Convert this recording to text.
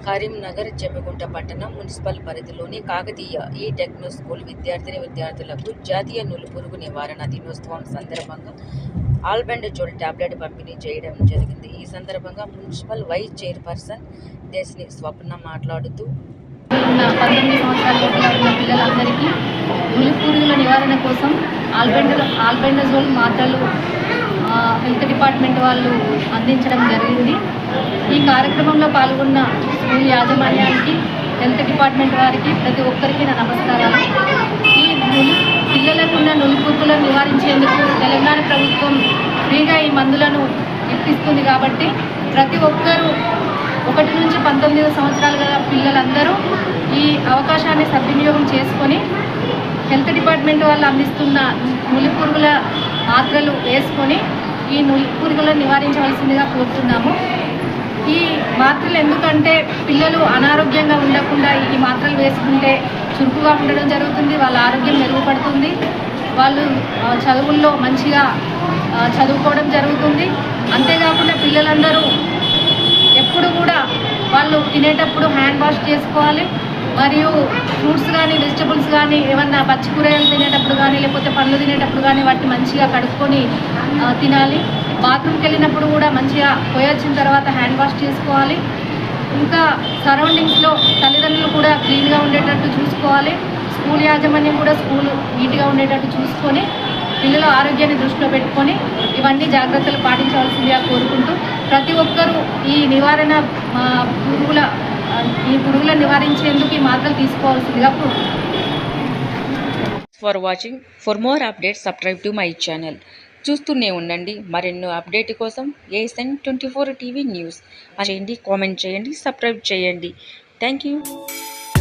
కరీంనగర్ జమ్మికుంట పట్టణం మున్సిపల్ పరిధిలోని కాకతీయ ఈ టెక్నో స్కూల్ విద్యార్థులకు జాతీయ నులిపురుగు నివారణ దినోత్సవం సందర్భంగా ఆల్బెండజోల్ టాబ్లెట్ పంపిణీ చేయడం జరిగింది. ఈ సందర్భంగా మున్సిపల్ వైస్ చైర్పర్సన్ దేశిని స్వప్న మాట్లాడుతూ 19 సంవత్సరాల ఉన్న పిల్లలందరికీ నులిపురుగుల నివారణ కోసం ఆల్బెండజోల్ మాత్రలు హెల్త్ డిపార్ట్మెంట్ వాళ్ళు అందించడం జరిగింది. ఈ కార్యక్రమంలో పాల్గొన్న స్కూల్ యాజమాన్యానికి, హెల్త్ డిపార్ట్మెంట్ వారికి, ప్రతి ఒక్కరికి నా నమస్కారాలు. ఈ పిల్లలకున్న నులిపురుగులను నివారించేందుకు తెలంగాణ ప్రభుత్వం ఫ్రీగా ఈ మందులను ఇప్పిస్తుంది కాబట్టి ప్రతి ఒక్కరూ 1 నుంచి 19 సంవత్సరాల గల పిల్లలందరూ ఈ అవకాశాన్ని సద్వినియోగం చేసుకొని హెల్త్ డిపార్ట్మెంట్ వాళ్ళు అందిస్తున్న నులిపురుగుల మాత్రలు వేసుకొని ఈ నులిపురుగులను నివారించవలసిందిగా కోరుతున్నాము. ఈ మాత్రలు ఎందుకంటే పిల్లలు అనారోగ్యంగా ఉండకుండా ఈ మాత్రలు వేసుకుంటే చురుకుగా ఉండడం జరుగుతుంది, వాళ్ళ ఆరోగ్యం మెరుగుపడుతుంది, వాళ్ళు చదువుల్లో మంచిగా చదువుకోవడం జరుగుతుంది. అంతేకాకుండా పిల్లలందరూ ఎప్పుడు కూడా వాళ్ళు తినేటప్పుడు హ్యాండ్ వాష్ చేసుకోవాలి. మరియు ఫ్రూట్స్ కానీ, వెజిటబుల్స్ కానీ, ఏమన్నా పచ్చి కూరగాయలు తినేటప్పుడు కానీ, లేకపోతే పండ్లు తినేటప్పుడు కానీ వాటిని మంచిగా కడుక్కొని తినాలి. బాత్రూమ్కి వెళ్ళినప్పుడు కూడా మంచిగా పోయొచ్చిన తర్వాత హ్యాండ్ వాష్ చేసుకోవాలి. ఇంకా సరౌండింగ్స్లో తల్లిదండ్రులు కూడా క్లీన్గా ఉండేటట్టు చూసుకోవాలి. స్కూల్ యాజమాన్యం కూడా స్కూల్ నీట్గా ఉండేటట్టు చూసుకొని పిల్లల ఆరోగ్యాన్ని దృష్టిలో పెట్టుకొని ఇవన్నీ జాగ్రత్తలు పాటించవలసిందిగా కోరుకుంటూ ప్రతి ఒక్కరూ ఈ పురుగులను నివారించేందుకు ఈ మాత్రలు తీసుకోవాల్సిందిగా కోరుకుంటున్నాను. For watching. For more updates subscribe to my channel. చూస్తూనే ఉండండి. మరెన్నో అప్డేట్ కోసం ASN 24 టీవీ న్యూస్ చేయండి, కామెంట్ చేయండి, సబ్స్క్రైబ్ చేయండి. Thank you.